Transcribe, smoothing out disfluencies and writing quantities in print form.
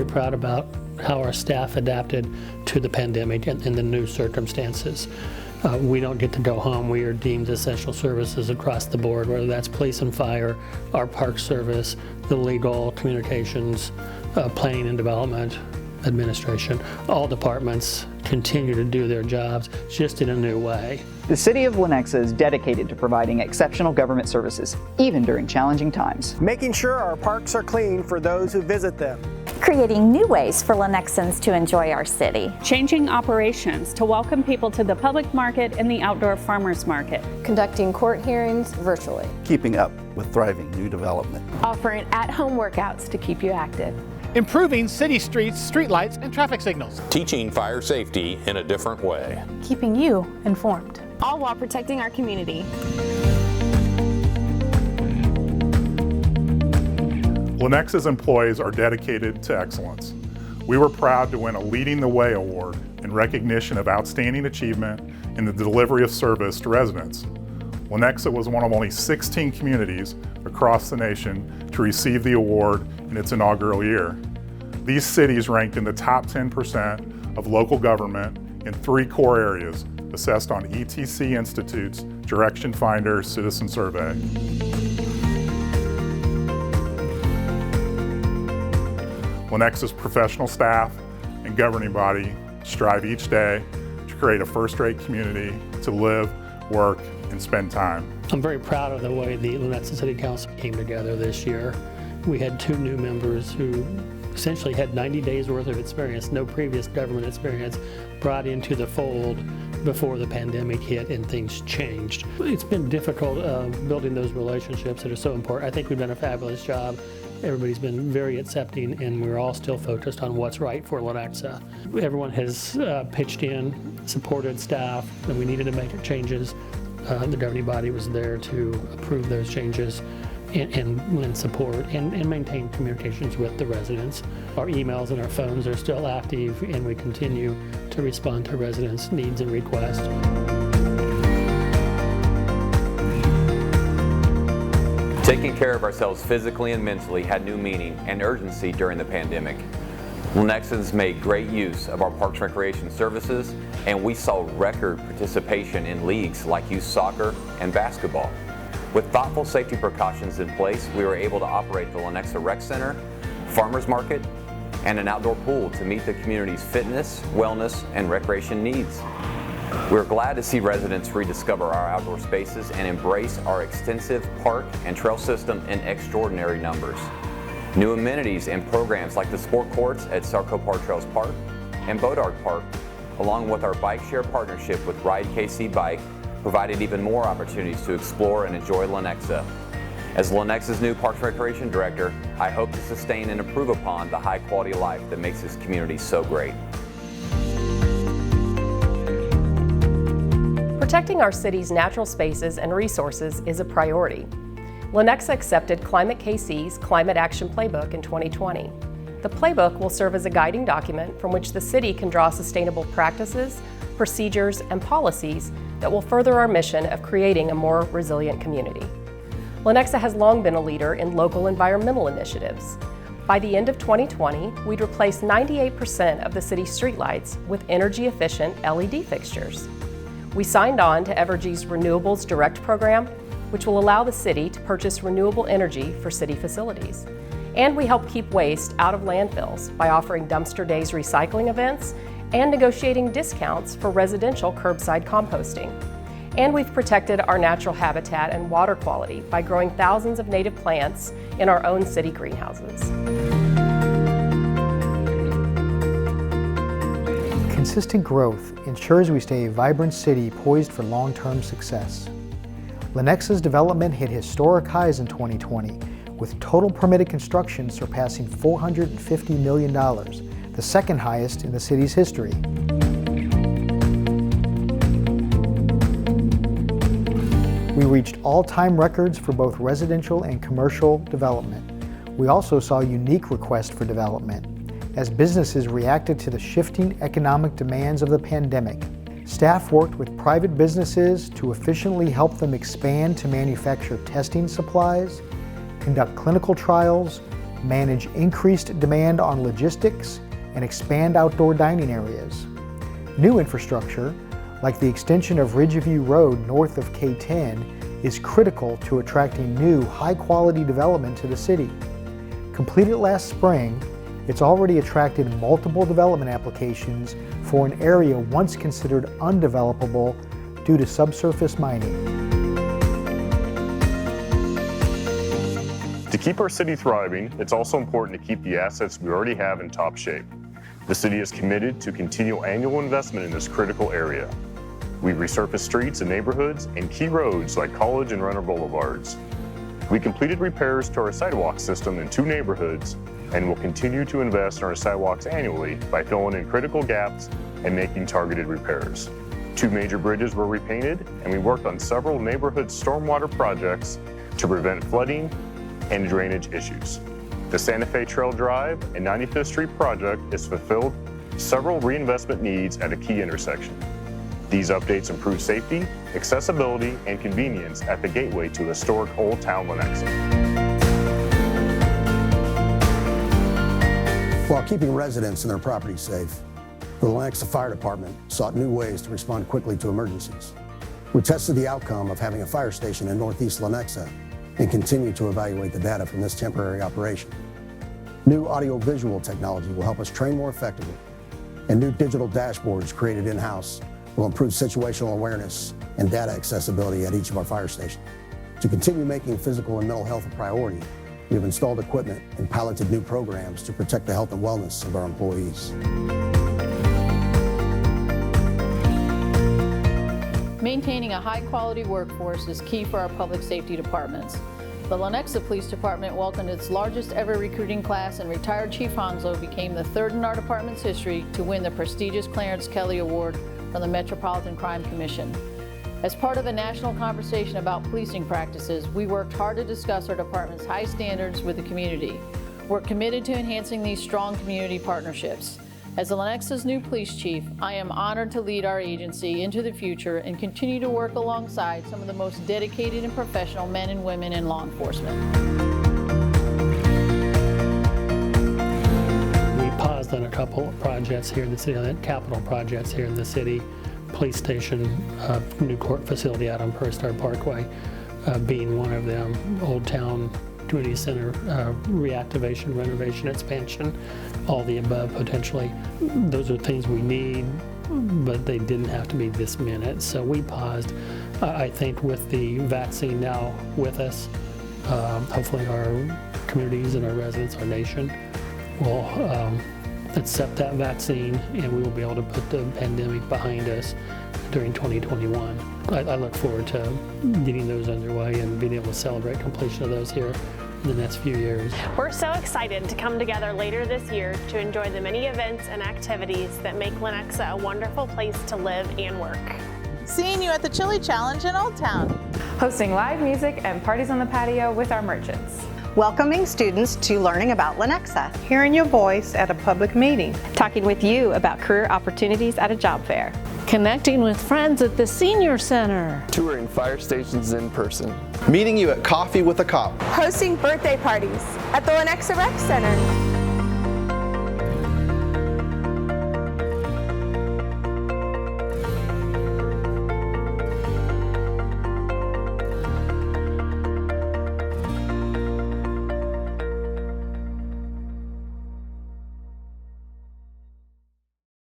very proud about how our staff adapted to the pandemic and the new circumstances. We don't get to go home. We are deemed essential services across the board, whether that's police and fire, our park service, the legal, communications, planning and development, administration. All departments continue to do their jobs just in a new way. The City of Lenexa is dedicated to providing exceptional government services, even during challenging times. Making sure our parks are clean for those who visit them. Creating new ways for Lenexans to enjoy our city. Changing operations to welcome people to the public market and the outdoor farmers market. Conducting court hearings virtually. Keeping up with thriving new development. Offering at-home workouts to keep you active. Improving city streets, streetlights, and traffic signals. Teaching fire safety in a different way. Keeping you informed. All while protecting our community. Lenexa's employees are dedicated to excellence. We were proud to win a Leading the Way award in recognition of outstanding achievement in the delivery of service to residents. Lenexa was one of only 16 communities across the nation to receive the award in its inaugural year. These cities ranked in the top 10% of local government in 3 core areas assessed on ETC Institute's Direction Finder Citizen Survey. Lenexa's professional staff and governing body strive each day to create a first-rate community to live, work, and spend time. I'm very proud of the way the Lenexa City Council came together this year. We had 2 new members who essentially had 90 days worth of experience, no previous government experience, brought into the fold before the pandemic hit and things changed. It's been difficult building those relationships that are so important. I think we've done a fabulous job. Everybody's been very accepting, and we're all still focused on what's right for Lenexa. Everyone has pitched in, supported staff, and we needed to make changes. The governing body was there to approve those changes and support and maintain communications with the residents. Our emails and our phones are still active, and we continue to respond to residents' needs and requests. Taking care of ourselves physically and mentally had new meaning and urgency during the pandemic. Lenexans made great use of our Parks and Recreation services, and we saw record participation in leagues like youth soccer and basketball. With thoughtful safety precautions in place, we were able to operate the Lenexa Rec Center, Farmers Market, and an outdoor pool to meet the community's fitness, wellness, and recreation needs. We're glad to see residents rediscover our outdoor spaces and embrace our extensive park and trail system in extraordinary numbers. New amenities and programs like the sport courts at Sarco Park Trails Park and Bodard Park, along with our bike share partnership with Ride KC Bike, provided even more opportunities to explore and enjoy Lenexa. As Lenexa's new Parks and Recreation Director, I hope to sustain and improve upon the high quality life that makes this community so great. Protecting our city's natural spaces and resources is a priority. Lenexa accepted Climate KC's Climate Action Playbook in 2020. The playbook will serve as a guiding document from which the city can draw sustainable practices, procedures, and policies that will further our mission of creating a more resilient community. Lenexa has long been a leader in local environmental initiatives. By the end of 2020, we'd replaced 98% of the city's streetlights with energy-efficient LED fixtures. We signed on to Evergy's Renewables Direct program, which will allow the city to purchase renewable energy for city facilities. And we help keep waste out of landfills by offering dumpster days recycling events and negotiating discounts for residential curbside composting. And we've protected our natural habitat and water quality by growing thousands of native plants in our own city greenhouses. Consistent growth ensures we stay a vibrant city poised for long-term success. Lenexa's development hit historic highs in 2020, with total permitted construction surpassing $450 million, the second highest in the city's history. We reached all-time records for both residential and commercial development. We also saw unique requests for development as businesses reacted to the shifting economic demands of the pandemic. Staff worked with private businesses to efficiently help them expand to manufacture testing supplies, conduct clinical trials, manage increased demand on logistics, and expand outdoor dining areas. New infrastructure, like the extension of Ridgeview Road north of K10, is critical to attracting new, high-quality development to the city. Completed last spring, it's already attracted multiple development applications for an area once considered undevelopable due to subsurface mining. To keep our city thriving, it's also important to keep the assets we already have in top shape. The city is committed to continual annual investment in this critical area. We've resurfaced streets and neighborhoods and key roads like College and Runner Boulevards. We completed repairs to our sidewalk system in 2 neighborhoods and will continue to invest in our sidewalks annually by filling in critical gaps and making targeted repairs. 2 major bridges were repainted, and we worked on several neighborhood stormwater projects to prevent flooding and drainage issues. The Santa Fe Trail Drive and 95th Street project has fulfilled several reinvestment needs at a key intersection. These updates improve safety, accessibility, and convenience at the gateway to historic Old Town Lenexa. While keeping residents and their property safe, the Lenexa Fire Department sought new ways to respond quickly to emergencies. We tested the outcome of having a fire station in Northeast Lenexa and continue to evaluate the data from this temporary operation. New audio-visual technology will help us train more effectively, and new digital dashboards created in-house will improve situational awareness and data accessibility at each of our fire stations. To continue making physical and mental health a priority, we have installed equipment and piloted new programs to protect the health and wellness of our employees. Maintaining a high-quality workforce is key for our public safety departments. The Lenexa Police Department welcomed its largest ever recruiting class, and retired Chief Hanslow became the 3rd in our department's history to win the prestigious Clarence Kelly Award from the Metropolitan Crime Commission. As part of a national conversation about policing practices, we worked hard to discuss our department's high standards with the community. We're committed to enhancing these strong community partnerships. As the Lenexa's new police chief, I am honored to lead our agency into the future and continue to work alongside some of the most dedicated and professional men and women in law enforcement. We paused on a couple of projects here in the city, capital projects here in the city, police station, new court facility out on Pearstar Parkway being one of them, Old Town Community Center reactivation, renovation, expansion, all the above potentially. Those are things we need, but they didn't have to be this minute, so we paused. I think with the vaccine now with us, hopefully our communities and our residents, our nation, will accept that vaccine, and we will be able to put the pandemic behind us during 2021. I look forward to getting those underway and being able to celebrate completion of those here in the next few years. We're so excited to come together later this year to enjoy the many events and activities that make Lenexa a wonderful place to live and work. Seeing you at the Chili Challenge in Old Town. Hosting live music and parties on the patio with our merchants. Welcoming students to learning about Lenexa. Hearing your voice at a public meeting. Talking with you about career opportunities at a job fair. Connecting with friends at the Senior Center. Touring fire stations in person. Meeting you at Coffee with a Cop. Hosting birthday parties at the Lenexa Rec Center.